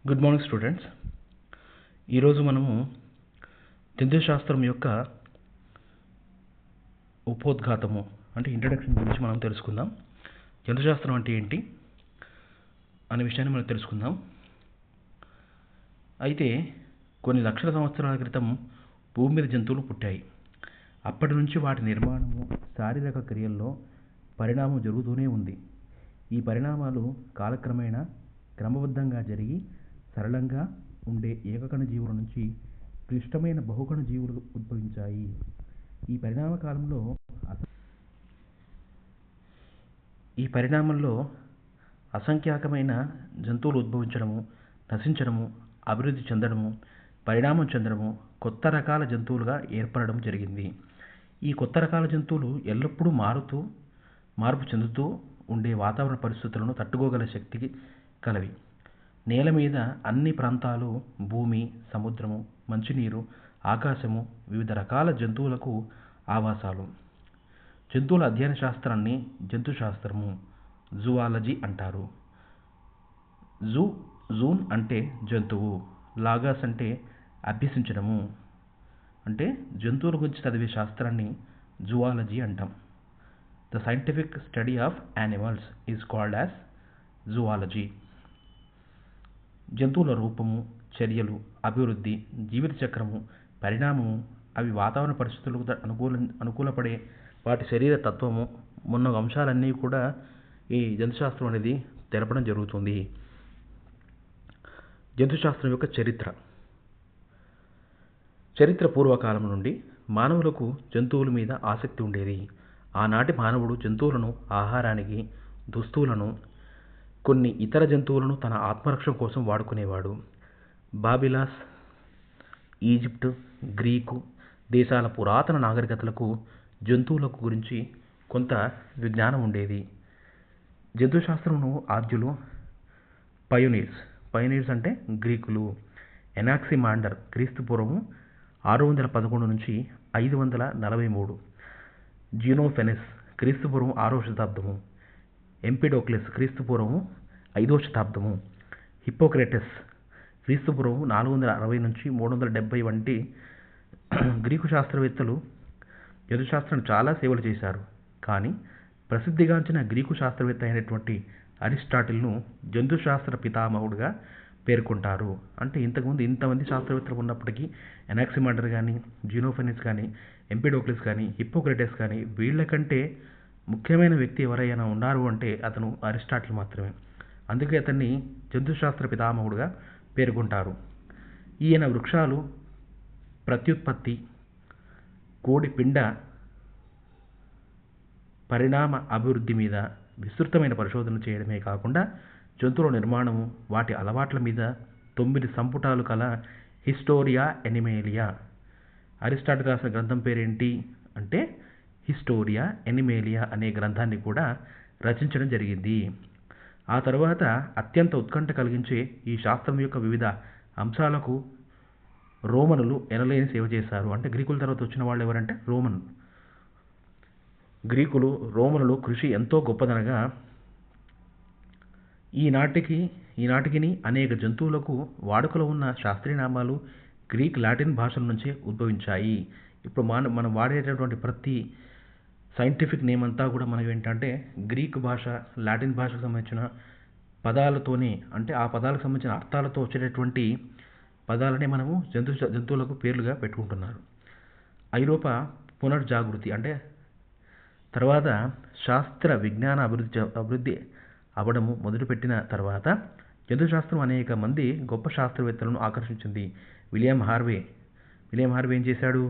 Good morning students. ఈరోజు మనము జంతుశాస్త్రం యొక్క ఉపోద్ఘాతము అంటే ఇంట్రడక్షన్ గురించి మనం తెలుసుకుందాం. జంతుశాస్త్రం అంటే ఏంటి అనే విషయాన్ని మనం తెలుసుకుందాం. అయితే కొన్ని లక్షల సంవత్సరాల క్రితం భూమి మీద జంతువులు పుట్టాయి. అప్పటి నుంచి వాటి నిర్మాణము, శారీరక క్రియల్లో పరిణామం జరుగుతూనే ఉంది. ఈ పరిణామాలు కాలక్రమేణా క్రమబద్ధంగా జరిగి సరళంగా ఉండే ఏకకణ జీవుల నుంచి క్లిష్టమైన బహుకణ జీవులు ఉద్భవించాయి. ఈ పరిణామంలో అసంఖ్యాకమైన జంతువులు ఉద్భవించడము, నశించడము, అభివృద్ధి చెందడము, పరిణామం చెందడము, కొత్త రకాల జంతువులుగా ఏర్పడడం జరిగింది. ఈ కొత్త రకాల జంతువులు ఎల్లప్పుడూ మార్పు చెందుతూ ఉండే వాతావరణ పరిస్థితులను తట్టుకోగల శక్తికి కలవి. నేల మీద అన్ని ప్రాంతాలు, భూమి, సముద్రము, మంచినీరు, ఆకాశము వివిధ రకాల జంతువులకు ఆవాసాలు. జంతువుల అధ్యయన శాస్త్రాన్ని జంతుశాస్త్రము, జువాలజీ అంటారు. జూన్ అంటే జంతువు, లాగాస్ అంటే అభ్యసించడము, అంటే జంతువుల గురించి చదివే శాస్త్రాన్ని జువాలజీ అంటాం. The scientific study of animals is called as zoology. జంతువుల రూపము, చర్యలు, అభివృద్ధి, జీవిత చక్రము, పరిణామము, అవి వాతావరణ పరిస్థితులకు అనుకూలపడే వాటి శరీర తత్వము మొన్న అంశాలన్నీ కూడా ఈ జంతుశాస్త్రం అనేది తెలపడం జరుగుతుంది. జంతుశాస్త్రం యొక్క చరిత్ర పూర్వకాలం నుండి మానవులకు జంతువుల మీద ఆసక్తి ఉండేది. ఆనాటి మానవుడు జంతువులను ఆహారానికి, దుస్తులను, కొన్ని ఇతర జంతువులను తన ఆత్మరక్షణ కోసం వాడుకునేవాడు. బాబిలాస్, ఈజిప్ట్, గ్రీకు దేశాల పురాతన నాగరికతలకు జంతువులకు గురించి కొంత విజ్ఞానం ఉండేది. జంతుశాస్త్రమును ఆద్యులు పయోనీర్స్ అంటే గ్రీకులు, ఎనాక్సిమాండర్ క్రీస్తుపూర్వము 611 నుంచి 543, జీనోఫెనెస్ క్రీస్తుపూర్వం 6వ శతాబ్దము, ఎంపిడోక్లెస్ క్రీస్తుపూర్వము 5వ శతాబ్దము, హిప్పోక్రటస్ క్రీస్తుపూర్వం 460 నుంచి 370 వంటి గ్రీకు శాస్త్రవేత్తలు జంతుశాస్త్రానికి చాలా సేవలు చేశారు. కానీ ప్రసిద్ధిగాంచిన గ్రీకు శాస్త్రవేత్త అయినటువంటి అరిస్టాటిల్ను జంతుశాస్త్ర పితామహుడుగా పేర్కొంటారు. అంటే ఇంతకుముందు ఇంతమంది శాస్త్రవేత్తలు ఉన్నప్పటికీ ఎనాక్సిమాండర్ కానీ, జీనోఫెనెస్ కానీ, ఎంపిడోక్లెస్ కానీ, హిప్పోక్రటస్ కానీ వీళ్ళకంటే ముఖ్యమైన వ్యక్తి ఎవరైనా ఉన్నారు అంటే అతను అరిస్టాటిల్ మాత్రమే. అందుకే అతన్ని జంతుశాస్త్ర పితామహుడుగా పేర్కొంటారు. ఈయన వృక్షాలు, ప్రత్యుత్పత్తి, కోడి పిండ పరిణామ అభివృద్ధి మీద విస్తృతమైన పరిశోధన చేయడమే కాకుండా జంతువుల నిర్మాణము, వాటి అలవాట్ల మీద 9 సంపుటాలు కల హిస్టోరియా ఎనిమేలియా, అరిస్టాటిల్ రాసిన గ్రంథం పేరేంటి అంటే హిస్టోరియా ఎనిమేలియా అనే గ్రంథాన్ని కూడా రచించడం జరిగింది. ఆ తర్వాత అత్యంత ఉత్కంఠ కలిగించే ఈ శాస్త్రం యొక్క వివిధ అంశాలకు రోమనులు ఎనలేని సేవ చేశారు. అంటే గ్రీకుల తర్వాత వచ్చిన వాళ్ళు ఎవరంటే రోమనులు కృషి ఎంతో గొప్పదనగా ఈనాటికి అనేక జంతువులకు వాడుకలో ఉన్న శాస్త్రీయ నామాలు గ్రీక్, లాటిన్ భాషల నుంచే ఉద్భవించాయి. ఇప్పుడు మనం వాడేటటువంటి ప్రతి సైంటిఫిక్ నేమ్ అంతా కూడా మనం ఏంటంటే గ్రీక్ భాష, లాటిన్ భాషకు సంబంధించిన పదాలతోనే, అంటే ఆ పదాలకు సంబంధించిన అర్థాలతో వచ్చేటటువంటి పదాలనే మనము జంతువులకు పేర్లుగా పెట్టుకుంటున్నారు. ఐరోపా పునర్జాగృతి అంటే తర్వాత శాస్త్ర విజ్ఞాన అభివృద్ధి అవ్వడము మొదలుపెట్టిన తర్వాత జంతుశాస్త్రం అనేక మంది గొప్ప శాస్త్రవేత్తలను ఆకర్షించింది. విలియం హార్వే ఏం చేశాడు?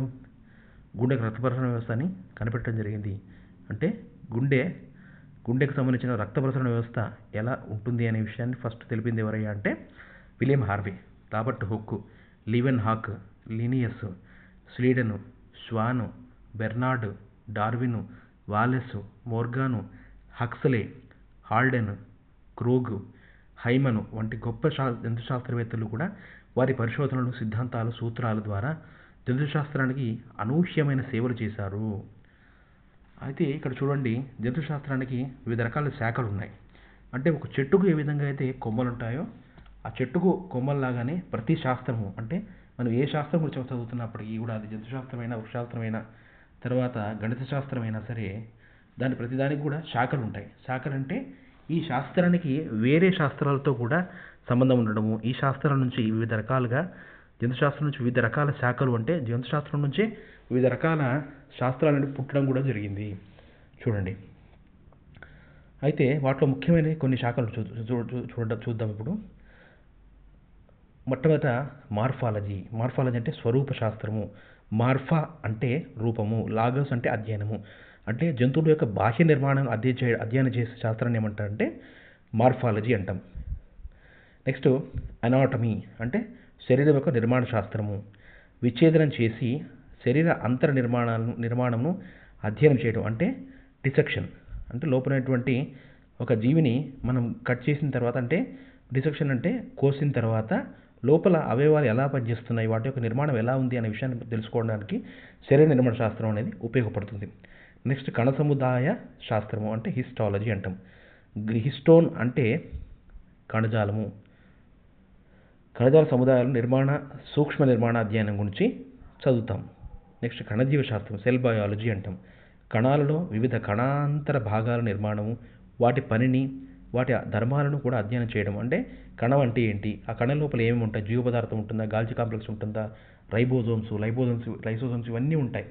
గుండెకు రక్త ప్రసరణ వ్యవస్థని కనిపెట్టడం జరిగింది. అంటే గుండెకు సంబంధించిన రక్త ప్రసరణ వ్యవస్థ ఎలా ఉంటుంది అనే విషయాన్ని ఫస్ట్ తెలిపింది ఎవరయ్యా అంటే William Harvey. Robert Hooke, Leeuwenhoek, Linnaeus, Schleiden, Schwann, Bernard, Darwin, Wallace, Morgan, Huxley, Haldane, Krogh, Hyman వంటి గొప్ప జంతుశాస్త్రవేత్తలు కూడా వారి పరిశోధనలు, సిద్ధాంతాలు, సూత్రాల ద్వారా జంతుశాస్త్రానికి అనూహ్యమైన సేవలు చేశారు. అయితే ఇక్కడ చూడండి, జంతుశాస్త్రానికి వివిధ రకాల శాఖలు ఉన్నాయి. అంటే ఒక చెట్టుకు ఏ విధంగా అయితే కొమ్మలు ఉంటాయో ఆ చెట్టుకు కొమ్మల్లాగానే ప్రతి శాస్త్రము అంటే మనం ఏ శాస్త్రం గురించి చదువుతున్నప్పటికీ కూడా అది జంతుశాస్త్రమైన, వృక్షశాస్త్రమైన, తర్వాత గణిత శాస్త్రమైనా సరే ప్రతిదానికి కూడా శాఖలు ఉంటాయి. శాఖలు అంటే ఈ శాస్త్రానికి వేరే శాస్త్రాలతో కూడా సంబంధం ఉండడము, ఈ శాస్త్రాల నుంచి వివిధ రకాలుగా జంతుశాస్త్రం నుంచి వివిధ రకాల శాఖలు అంటే జంతుశాస్త్రం నుంచే వివిధ రకాల శాస్త్రాలను పుట్టడం కూడా జరిగింది. చూడండి, అయితే వాటిలో ముఖ్యమైన కొన్ని శాఖలు చూద్దాం ఇప్పుడు. మొట్టమొదట మార్ఫాలజీ. మార్ఫాలజీ అంటే స్వరూప శాస్త్రము. మార్ఫా అంటే రూపము, లాగోస్ అంటే అధ్యయనము. అంటే జంతువుల యొక్క బాహ్య నిర్మాణం అధ్యయనం చేసే శాస్త్రాన్ని ఏమంటారంటే మార్ఫాలజీ అంటాం. నెక్స్ట్ అనాటమీ అంటే శరీరం యొక్క నిర్మాణ శాస్త్రము. విచ్ఛేదనం చేసి శరీర అంతర నిర్మాణమును అధ్యయనం చేయడం అంటే డిసెక్షన్. అంటే లోపలైనటువంటి ఒక జీవిని మనం కట్ చేసిన తర్వాత, అంటే డిసెక్షన్ అంటే కోసిన తర్వాత లోపల అవయవాలు ఎలా పనిచేస్తున్నాయి, వాటి యొక్క నిర్మాణం ఎలా ఉంది అనే విషయాన్ని తెలుసుకోవడానికి శరీర నిర్మాణ శాస్త్రం అనేది ఉపయోగపడుతుంది. నెక్స్ట్ కణ సముదాయ శాస్త్రము అంటే హిస్టాలజీ అంటాం. హిస్టోన్ అంటే కణజాలము. కణజాల సముదాయాల సూక్ష్మ నిర్మాణ అధ్యయనం గురించి చదువుతాం. నెక్స్ట్ కణజీవ శాస్త్రం సెల్ బయాలజీ అంటాం. కణాలలో వివిధ కణాంతర భాగాల నిర్మాణము, వాటి పనిని, వాటి ధర్మాలను కూడా అధ్యయనం చేయడం. అంటే కణం అంటే ఏంటి, ఆ కణం లోపల ఏమేమి ఉంటాయి, జీవ పదార్థం ఉంటుందా, గాల్జీ కాంప్లెక్స్ ఉంటుందా, లైసోజోమ్స్ ఇవన్నీ ఉంటాయి.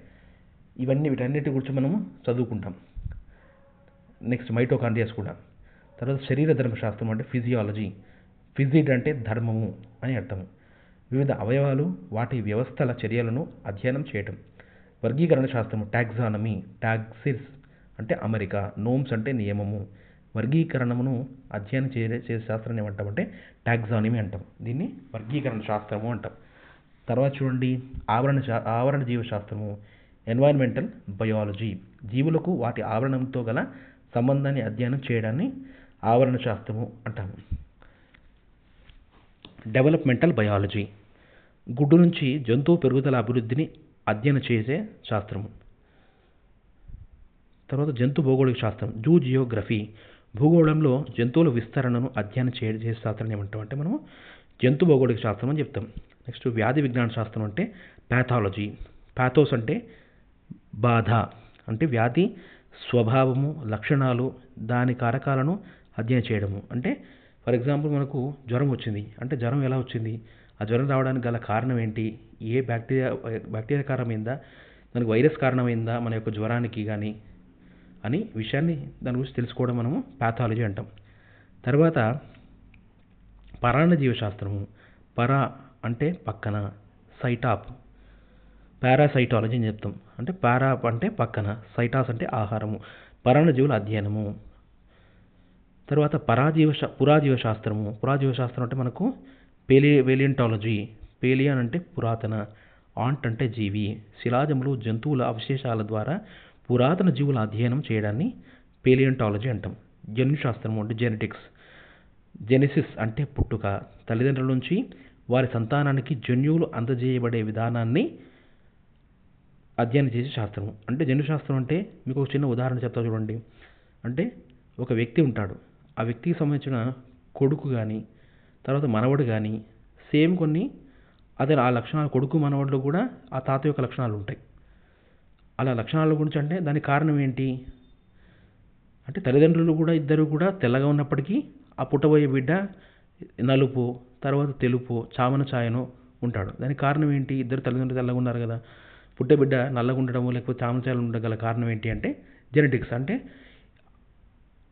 వీటన్నిటి గురించి మనము చదువుకుంటాం. నెక్స్ట్ మైటోకాండ్రియాస్ కూడా. తర్వాత శరీర ధర్మశాస్త్రం అంటే ఫిజియాలజీ. ఫిజిడ్ అంటే ధర్మము అని అర్థము. వివిధ అవయవాలు, వాటి వ్యవస్థల చర్యలను అధ్యయనం చేయటం. వర్గీకరణ శాస్త్రము టాక్సానమీ. టాక్సిస్ అంటే అమరిక. నోమ్స్ అంటే నియమము. వర్గీకరణమును అధ్యయనం చేసే శాస్త్రాన్ని ఏమంటామంటే టాక్సానమీ అంటాం. దీన్ని వర్గీకరణ శాస్త్రము అంటాం. తర్వాత చూడండి, ఆవరణ జీవశాస్త్రము ఎన్వైరన్మెంటల్ బయాలజీ. జీవులకు వాటి ఆవరణంతో గల సంబంధాన్ని అధ్యయనం చేయడాన్ని ఆవరణ శాస్త్రము అంటాము. డెవలప్మెంటల్ బయాలజీ గుడ్డు నుంచి జంతువు పెరుగుదల అభివృద్ధిని అధ్యయనం చేసే శాస్త్రము. తర్వాత జంతు భౌగోళిక శాస్త్రం జూ జియోగ్రఫీ. భూగోళంలో జంతువుల విస్తరణను అధ్యయనం చేసే శాస్త్రాన్ని ఏమంటామంటే మనము జంతు భౌగోళిక శాస్త్రం అని చెప్తాం. నెక్స్ట్ వ్యాధి విజ్ఞాన శాస్త్రం అంటే ప్యాథాలజీ. ప్యాథోస్ అంటే బాధ, అంటే వ్యాధి స్వభావము, లక్షణాలు, దాని కారకాలను అధ్యయనం చేయడము. అంటే ఫర్ ఎగ్జాంపుల్ మనకు జ్వరం వచ్చింది అంటే జ్వరం ఎలా వచ్చింది, ఆ జ్వరం రావడానికి గల కారణం ఏంటి, ఏ బ్యాక్టీరియా కారణమైందా, మనకు వైరస్ కారణమైందా మన యొక్క జ్వరానికి కానీ అని విషయాన్ని దాని గురించి తెలుసుకోవడం మనము ప్యాథాలజీ అంటాం. తర్వాత పరాన్నజీవ శాస్త్రము. పరా అంటే పక్కన, సైటాప్ పారాసైటాలజీ అని చెప్తాం. అంటే పారా అంటే పక్కన, సైటాస్ అంటే ఆహారము, పరాన్నజీవుల అధ్యయనము. తర్వాత పురాజీవ శాస్త్రము. పురాజీవ శాస్త్రం అంటే మనకు పేలియంటాలజీ. పేలియన్ అంటే పురాతన, ఆంట్ అంటే జీవి. శిలాజములు, జంతువుల అవశేషాల ద్వారా పురాతన జీవుల అధ్యయనం చేయడాన్ని పేలియంటాలజీ అంటాం. జన్యుశాస్త్రము అంటే జెనెటిక్స్. జెనెసిస్ అంటే పుట్టుక, తల్లిదండ్రుల నుంచి వారి సంతానానికి జన్యువులు అందజేయబడే విధానాన్ని అధ్యయనం చేసే శాస్త్రము. అంటే జన్యుశాస్త్రం అంటే మీకు ఒక చిన్న ఉదాహరణ చెప్తా చూడండి. అంటే ఒక వ్యక్తి ఉంటాడు, ఆ వ్యక్తికి సంబంధించిన కొడుకు కానీ తర్వాత మనవడు కానీ సేమ్ కొన్ని అదే ఆ లక్షణాలు, కొడుకు మనవడిలో కూడా ఆ తాత యొక్క లక్షణాలు ఉంటాయి. అలా లక్షణాల గురించి అంటే దానికి కారణం ఏంటి అంటే తల్లిదండ్రులు కూడా ఇద్దరు కూడా తెల్లగా ఉన్నప్పటికీ ఆ పుట్టబోయే బిడ్డ నలుపు, తర్వాత తెలుపు, చామన ఛాయను ఉంటాడు. దానికి కారణం ఏంటి, ఇద్దరు తల్లిదండ్రులు తెల్లగా ఉన్నారు కదా, పుట్టే బిడ్డ నల్లగా ఉండడము లేకపోతే చామన ఛాయలు ఉండగల కారణం ఏంటి అంటే జెనెటిక్స్. అంటే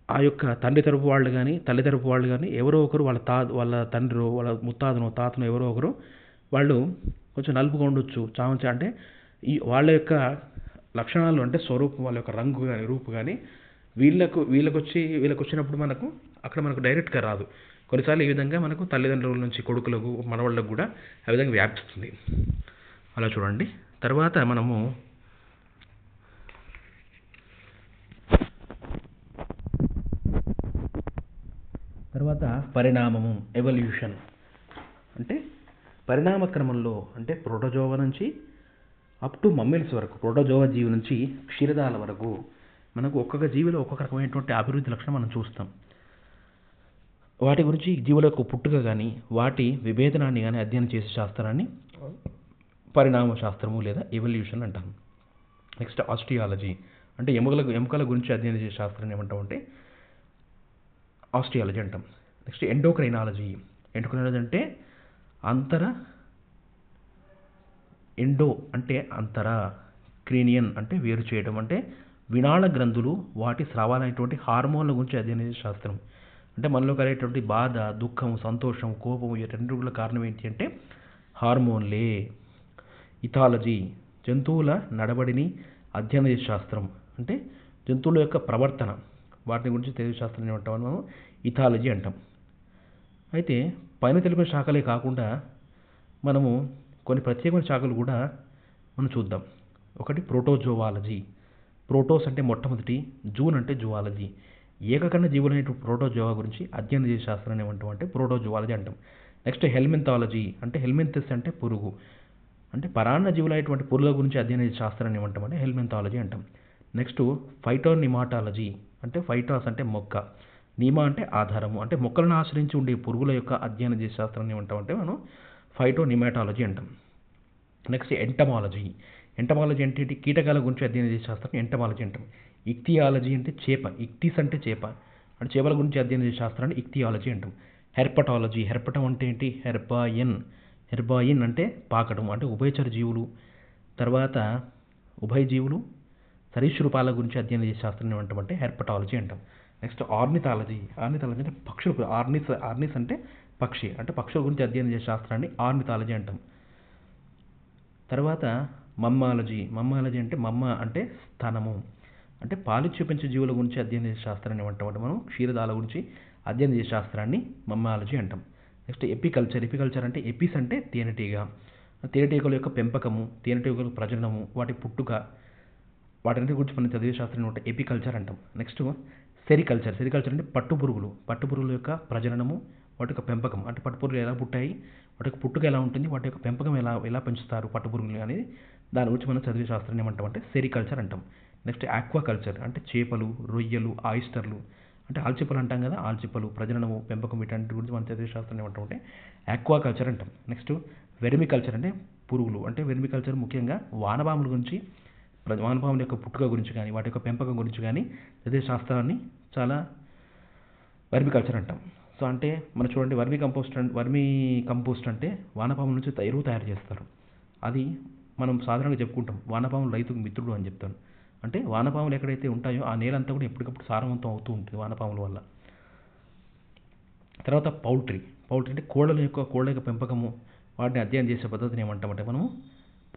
ఆ యొక్క తండ్రి తరపు వాళ్ళు కానీ తల్లి తరపు వాళ్ళు కానీ ఎవరో ఒకరు వాళ్ళ తండ్రి, వాళ్ళ ముత్తాతను, తాతను ఎవరో ఒకరు వాళ్ళు కొంచెం నలుపుగా ఉండొచ్చు. చామన అంటే వాళ్ళ యొక్క లక్షణాలు అంటే స్వరూపం, వాళ్ళ యొక్క రంగు కానీ రూపు కానీ వీళ్ళకి వచ్చినప్పుడు మనకు డైరెక్ట్గా రాదు. కొన్నిసార్లు ఈ విధంగా మనకు తల్లిదండ్రుల నుంచి కొడుకులకు, మనవాళ్ళకు కూడా ఆ విధంగా వ్యాపిస్తుంది. అలా చూడండి. తర్వాత మనము పరిణామము ఎవల్యూషన్. అంటే పరిణామ క్రమంలో అంటే ప్రోటోజోవా నుంచి అప్ టు మమ్మీల్స్ వరకు, ప్రోటోజోవా జీవి నుంచి క్షీరదాల వరకు మనకు ఒక్కొక్క జీవిలో ఒక్కొక్క రకమైనటువంటి అభివృద్ధి లక్షణం మనం చూస్తాం. వాటి గురించి జీవుల యొక్క పుట్టుక కానీ వాటి విభేదనాన్ని కానీ అధ్యయనం చేసే శాస్త్రాన్ని పరిణామ శాస్త్రము లేదా ఎవల్యూషన్ అంటాం. నెక్స్ట్ ఆస్టియాలజీ అంటే ఎముకల గురించి అధ్యయనం చేసే శాస్త్రాన్ని ఏమంటామంటే ఆస్టియాలజీ అంటాం. నెక్స్ట్ ఎండోక్రైనాలజీ అంటే అంతర ఎండో అంటే అంతర, క్రీనియన్ అంటే వేరు చేయడం, అంటే వినాళ గ్రంథులు వాటి స్రావాలైనటువంటి హార్మోన్ల గురించి అధ్యయనం చేసే శాస్త్రం. అంటే మనలో కలిగేటువంటి బాధ, దుఃఖం, సంతోషం, కోపం ఈ రెండుల కారణం ఏంటి అంటే హార్మోన్లే. ఇథాలజీ జంతువుల నడవడిని అధ్యయనం చేసే శాస్త్రం. అంటే జంతువుల యొక్క ప్రవర్తన వాటి గురించి తెలియ శాస్త్రం ఏమంటామని మనం ఇథాలజీ అంటాం. అయితే పైన తెలిపిన శాఖలే కాకుండా మనము కొన్ని ప్రత్యేకమైన శాఖలు కూడా మనం చూద్దాం. ఒకటి ప్రోటోజోవాలజీ. ప్రోటోస్ అంటే మొట్టమొదటి, జూన్ అంటే జువాలజీ. ఏకకణ జీవులైన ప్రోటోజోవా గురించి అధ్యయనం చేసే శాస్త్రాన్ని ఏమంటాం అంటే ప్రోటోజోవాలజీ అంటాం. నెక్స్ట్ హెల్మింథాలజీ అంటే హెల్మింథస్ అంటే పురుగు, అంటే పరాన్న జీవులైనటువంటి పురుగుల గురించి అధ్యయనం చేసే శాస్త్రాన్ని ఏమంటామంటే హెల్మింథాలజీ అంటాం. నెక్స్ట్ ఫైటోనిమాటాలజీ అంటే ఫైటాస్ అంటే మొక్క, నీమా అంటే ఆధారము, అంటే మొక్కలను ఆశ్రయించి ఉండే పురుగుల యొక్క అధ్యయనం చేసే శాస్త్రాన్ని ఏమంటామంటే మనం ఫైటోనిమాటాలజీ అంటాం. Next entomology. ఎంటమాలజీ అంటే కీటకాల గురించి అధ్యయనం చేసే శాస్త్రాన్ని ఎంటమాలజీ అంటాం. ఇక్తియాలజీ అంటే చేప, ఇక్టిస్ అంటే చేప, అంటే చేపల గురించి అధ్యయనం చేసే శాస్త్రాన్ని ఇక్తియాలజీ అంటాం. హెర్పటాలజీ. హెర్పటం అంటే ఏంటి? హెర్బాయిన్ అంటే పాకడం, అంటే ఉభయచర జీవులు, తర్వాత ఉభయజీవులు, సరీసృపాల గురించి అధ్యయనం చేసే శాస్త్రాన్ని ఏమంటామంటే హెర్పటాలజీ అంటాం. Next ornithology. ఆర్నిథాలజీ అంటే పక్షులు, ఆర్నిస్ అంటే పక్షి, అంటే పక్షుల గురించి అధ్యయనం చేసే శాస్త్రాన్ని ఆర్నిథాలజీ అంటాం. తర్వాత మమ్మాలజీ. మమ్మాలజీ అంటే మమ్మ అంటే స్తనము, అంటే పాలిచ్చి పెంచే జీవుల గురించి అధ్యయనం చేసే శాస్త్రాన్ని ఏమంటామంటే మనం క్షీరదాల గురించి అధ్యయనం చేసే శాస్త్రాన్ని మమ్మాలజీ అంటాం. Next apiculture. ఎపికల్చర్ అంటే ఎపిస్ అంటే తేనెటీగ, తేనెటీగల యొక్క పెంపకము, తేనెటీగల ప్రజనము, వాటి పుట్టుక, వాటి గురించి మనం చదివే శాస్త్రం అంటే ఎపికల్చర్ అంటాం. Next sericulture. సెరికల్చర్ అంటే పట్టుపురుగుల యొక్క ప్రజననము, వాటి యొక్క పెంపకం, అంటే పట్టుపురుగులు ఎలా పుట్టాయి, వాటి యొక్క పుట్టుక ఎలా ఉంటుంది, వాటి యొక్క పెంపకం ఎలా పెంచుతారు పట్టుపురుగులు అనేది, దాని గురించి మనం చదివే శాస్త్రాన్ని ఏమంటామంటే సెరికల్చర్ అంటాం. నెక్స్ట్ ఆక్వాకల్చర్ అంటే చేపలు, రొయ్యలు, ఆయిస్టర్లు, అంటే ఆల్చిప్పలు అంటాం కదా, ఆల్చిప్పలు ప్రజననము, పెంపకం వీటన్నిటి గురించి మనం చదివే శాస్త్రాన్ని ఏమంటామంటే ఆక్వాకల్చర్ అంటాం. నెక్స్ట్ వెర్మికల్చర్ అంటే పురుగులు, అంటే వెర్మికల్చర్ ముఖ్యంగా వానపాముల గురించి, వానపాముల యొక్క పుట్టుక గురించి కానీ వాటి యొక్క పెంపకం గురించి కానీ చదివే శాస్త్రాన్ని చాలా వెర్మికల్చర్ అంటాం. సో అంటే మనం చూడండి, వర్మీ కంపోస్ట్ అంటే వానపాముల నుంచి ఎరువు తయారు చేస్తారు. అది మనం సాధారణంగా చెప్పుకుంటాం వానపాములు రైతుకు మిత్రుడు అని చెప్తాను. అంటే వానపాములు ఎక్కడైతే ఉంటాయో ఆ నేల అంతా కూడా ఎప్పటికప్పుడు సారవంతం అవుతూ ఉంటుంది వానపాముల వల్ల. తర్వాత పౌల్ట్రీ అంటే కోళ్ళ యొక్క పెంపకము, వాటిని అధ్యయనం చేసే పద్ధతిని ఏమంటామంటే మనము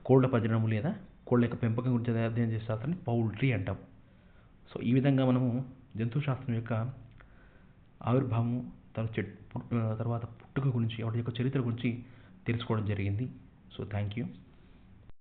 కోళ్ళ ప్రజనము లేదా కోళ్ళ యొక్క పెంపకం గురించి అధ్యయనం చేసే శాస్త్రాన్ని పౌల్ట్రీ అంటాం. సో ఈ విధంగా మనము జంతు శాస్త్రం యొక్క ఆవిర్భావము, తర్వాత పుట్టుక గురించి, వాటి యొక్క చరిత్ర గురించి తెలుసుకోవడం జరిగింది. So thank you.